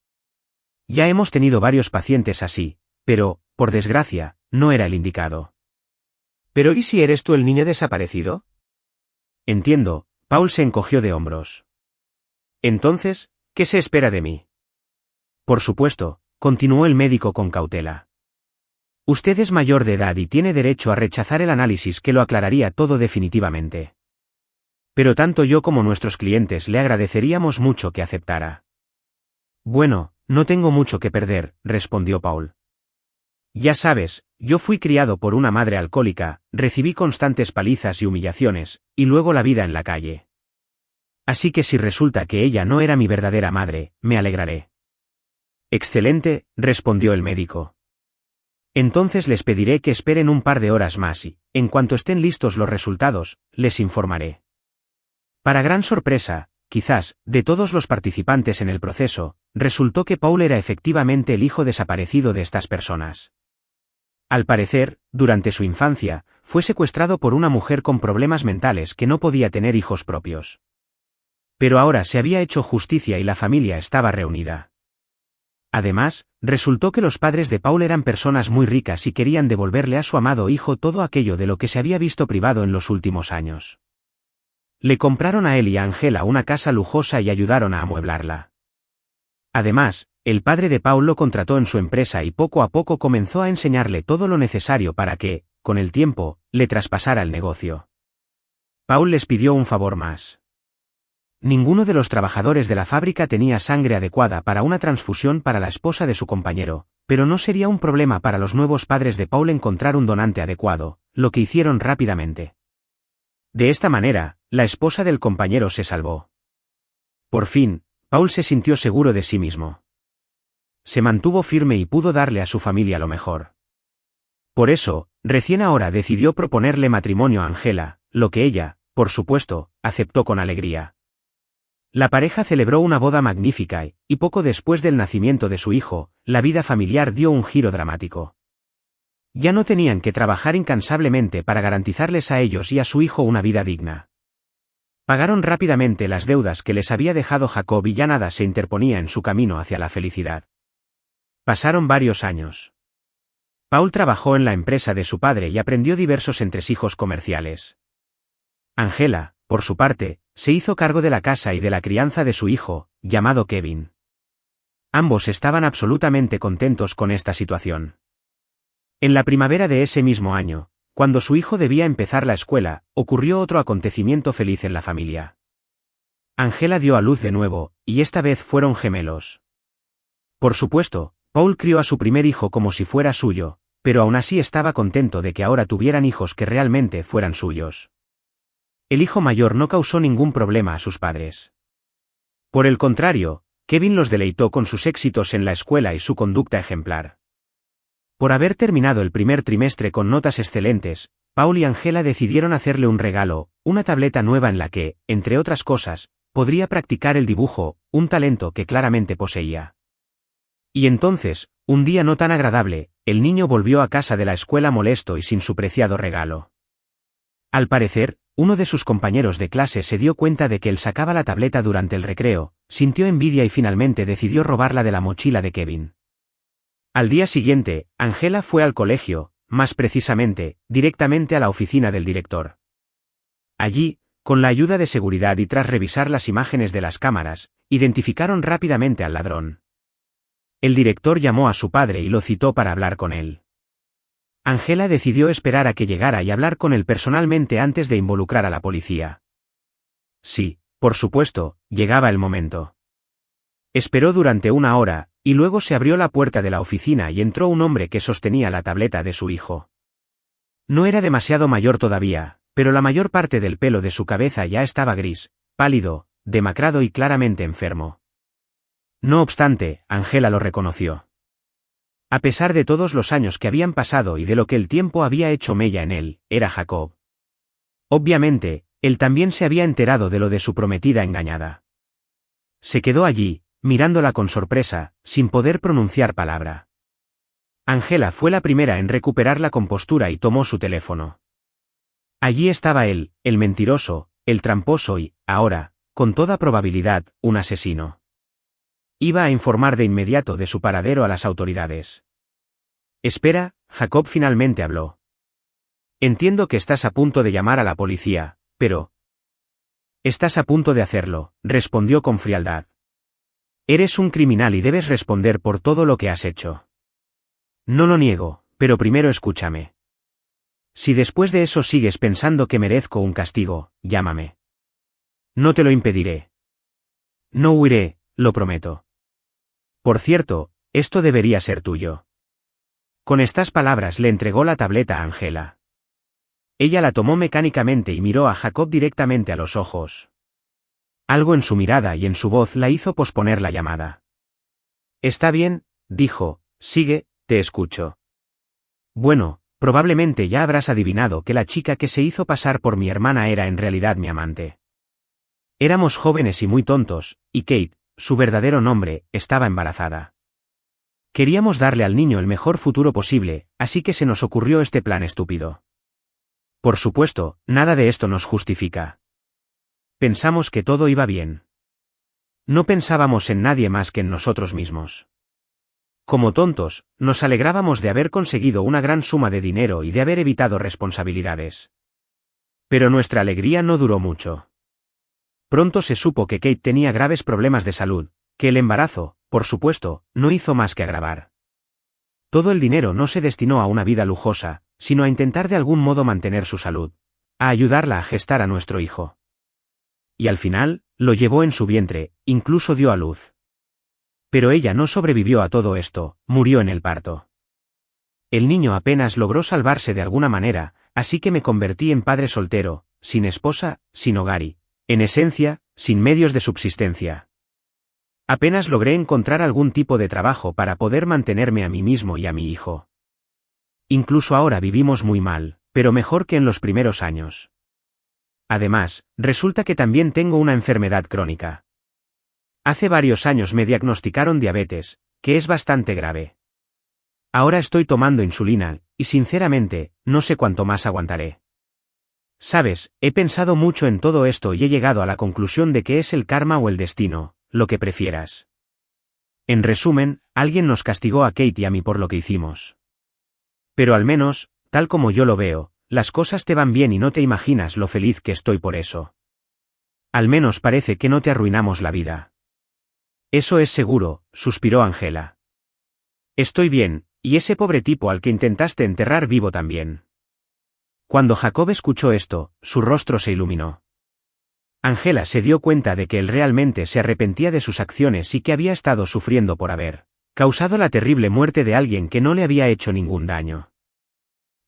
Ya hemos tenido varios pacientes así, pero, por desgracia, no era el indicado. ¿Pero y si eres tú el niño desaparecido? Entiendo, Paul se encogió de hombros. Entonces, ¿qué se espera de mí? Por supuesto, continuó el médico con cautela. Usted es mayor de edad y tiene derecho a rechazar el análisis que lo aclararía todo definitivamente. Pero tanto yo como nuestros clientes le agradeceríamos mucho que aceptara. Bueno, no tengo mucho que perder, respondió Paul. Ya sabes, yo fui criado por una madre alcohólica, recibí constantes palizas y humillaciones, y luego la vida en la calle. Así que si resulta que ella no era mi verdadera madre, me alegraré. Excelente, respondió el médico. Entonces les pediré que esperen un par de horas más y, en cuanto estén listos los resultados, les informaré. Para gran sorpresa, quizás, de todos los participantes en el proceso, resultó que Paul era efectivamente el hijo desaparecido de estas personas. Al parecer, durante su infancia, fue secuestrado por una mujer con problemas mentales que no podía tener hijos propios. Pero ahora se había hecho justicia y la familia estaba reunida. Además, resultó que los padres de Paul eran personas muy ricas y querían devolverle a su amado hijo todo aquello de lo que se había visto privado en los últimos años. Le compraron a él y a Angela una casa lujosa y ayudaron a amueblarla. Además, el padre de Paul lo contrató en su empresa y poco a poco comenzó a enseñarle todo lo necesario para que, con el tiempo, le traspasara el negocio. Paul les pidió un favor más. Ninguno de los trabajadores de la fábrica tenía sangre adecuada para una transfusión para la esposa de su compañero, pero no sería un problema para los nuevos padres de Paul encontrar un donante adecuado, lo que hicieron rápidamente. De esta manera, la esposa del compañero se salvó. Por fin, Paul se sintió seguro de sí mismo. Se mantuvo firme y pudo darle a su familia lo mejor. Por eso, recién ahora decidió proponerle matrimonio a Angela, lo que ella, por supuesto, aceptó con alegría. La pareja celebró una boda magnífica y poco después del nacimiento de su hijo, la vida familiar dio un giro dramático. Ya no tenían que trabajar incansablemente para garantizarles a ellos y a su hijo una vida digna. Pagaron rápidamente las deudas que les había dejado Jacob y ya nada se interponía en su camino hacia la felicidad. Pasaron varios años. Paul trabajó en la empresa de su padre y aprendió diversos entresijos comerciales. Angela, por su parte, se hizo cargo de la casa y de la crianza de su hijo, llamado Kevin. Ambos estaban absolutamente contentos con esta situación. En la primavera de ese mismo año, cuando su hijo debía empezar la escuela, ocurrió otro acontecimiento feliz en la familia. Angela dio a luz de nuevo, y esta vez fueron gemelos. Por supuesto, Paul crió a su primer hijo como si fuera suyo, pero aún así estaba contento de que ahora tuvieran hijos que realmente fueran suyos. El hijo mayor no causó ningún problema a sus padres. Por el contrario, Kevin los deleitó con sus éxitos en la escuela y su conducta ejemplar. Por haber terminado el primer trimestre con notas excelentes, Paul y Angela decidieron hacerle un regalo, una tableta nueva en la que, entre otras cosas, podría practicar el dibujo, un talento que claramente poseía. Y entonces, un día no tan agradable, el niño volvió a casa de la escuela molesto y sin su preciado regalo. Al parecer, uno de sus compañeros de clase se dio cuenta de que él sacaba la tableta durante el recreo, sintió envidia y finalmente decidió robarla de la mochila de Kevin. Al día siguiente, Angela fue al colegio, más precisamente, directamente a la oficina del director. Allí, con la ayuda de seguridad y tras revisar las imágenes de las cámaras, identificaron rápidamente al ladrón. El director llamó a su padre y lo citó para hablar con él. Angela decidió esperar a que llegara y hablar con él personalmente antes de involucrar a la policía. Sí, por supuesto, llegaba el momento. Esperó durante una hora, y luego se abrió la puerta de la oficina y entró un hombre que sostenía la tableta de su hijo. No era demasiado mayor todavía, pero la mayor parte del pelo de su cabeza ya estaba gris, pálido, demacrado y claramente enfermo. No obstante, Angela lo reconoció. A pesar de todos los años que habían pasado y de lo que el tiempo había hecho mella en él, era Jacob. Obviamente, él también se había enterado de lo de su prometida engañada. Se quedó allí, mirándola con sorpresa, sin poder pronunciar palabra. Angela fue la primera en recuperar la compostura y tomó su teléfono. Allí estaba él, el mentiroso, el tramposo y, ahora, con toda probabilidad, un asesino. Iba a informar de inmediato de su paradero a las autoridades. Espera, Jacob finalmente habló. Entiendo que estás a punto de llamar a la policía, pero... Estás a punto de hacerlo, respondió con frialdad. Eres un criminal y debes responder por todo lo que has hecho. No lo niego, pero primero escúchame. Si después de eso sigues pensando que merezco un castigo, llámame. No te lo impediré. No huiré, lo prometo. Por cierto, esto debería ser tuyo. Con estas palabras le entregó la tableta a Angela. Ella la tomó mecánicamente y miró a Jacob directamente a los ojos. Algo en su mirada y en su voz la hizo posponer la llamada. Está bien, dijo, sigue, te escucho. Bueno, probablemente ya habrás adivinado que la chica que se hizo pasar por mi hermana era en realidad mi amante. Éramos jóvenes y muy tontos, y Kate, su verdadero nombre, estaba embarazada. Queríamos darle al niño el mejor futuro posible, así que se nos ocurrió este plan estúpido. Por supuesto, nada de esto nos justifica. Pensamos que todo iba bien. No pensábamos en nadie más que en nosotros mismos. Como tontos, nos alegrábamos de haber conseguido una gran suma de dinero y de haber evitado responsabilidades. Pero nuestra alegría no duró mucho. Pronto se supo que Kate tenía graves problemas de salud, que el embarazo, por supuesto, no hizo más que agravar. Todo el dinero no se destinó a una vida lujosa, sino a intentar de algún modo mantener su salud, a ayudarla a gestar a nuestro hijo. Y al final, lo llevó en su vientre, incluso dio a luz. Pero ella no sobrevivió a todo esto, murió en el parto. El niño apenas logró salvarse de alguna manera, así que me convertí en padre soltero, sin esposa, sin hogar y, en esencia, sin medios de subsistencia. Apenas logré encontrar algún tipo de trabajo para poder mantenerme a mí mismo y a mi hijo. Incluso ahora vivimos muy mal, pero mejor que en los primeros años. Además, resulta que también tengo una enfermedad crónica. Hace varios años me diagnosticaron diabetes, que es bastante grave. Ahora estoy tomando insulina, y sinceramente, no sé cuánto más aguantaré. Sabes, he pensado mucho en todo esto y he llegado a la conclusión de que es el karma o el destino, lo que prefieras. En resumen, alguien nos castigó a Kate y a mí por lo que hicimos. Pero al menos, tal como yo lo veo, las cosas te van bien y no te imaginas lo feliz que estoy por eso. Al menos parece que no te arruinamos la vida. Eso es seguro, suspiró Angela. Estoy bien, y ese pobre tipo al que intentaste enterrar vivo también. Cuando Jacob escuchó esto, su rostro se iluminó. Angela se dio cuenta de que él realmente se arrepentía de sus acciones y que había estado sufriendo por haber causado la terrible muerte de alguien que no le había hecho ningún daño.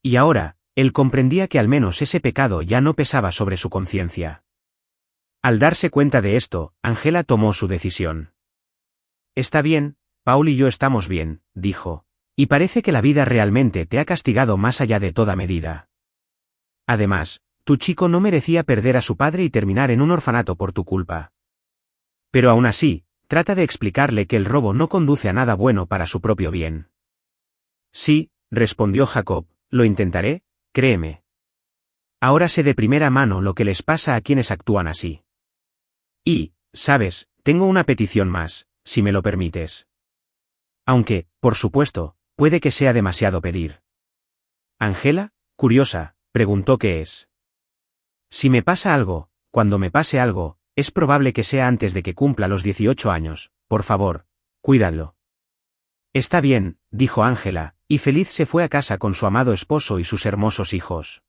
Y ahora, él comprendía que al menos ese pecado ya no pesaba sobre su conciencia. Al darse cuenta de esto, Angela tomó su decisión. Está bien, Paul y yo estamos bien, dijo, y parece que la vida realmente te ha castigado más allá de toda medida. Además, tu chico no merecía perder a su padre y terminar en un orfanato por tu culpa. Pero aún así, trata de explicarle que el robo no conduce a nada bueno para su propio bien. Sí, respondió Jacob, lo intentaré, créeme. Ahora sé de primera mano lo que les pasa a quienes actúan así. Y, sabes, tengo una petición más, si me lo permites. Aunque, por supuesto, puede que sea demasiado pedir. Angela, curiosa, preguntó qué es. Si me pasa algo, cuando me pase algo, es probable que sea antes de que cumpla los 18 años, por favor, cuídalo. Está bien, dijo Angela, y feliz se fue a casa con su amado esposo y sus hermosos hijos.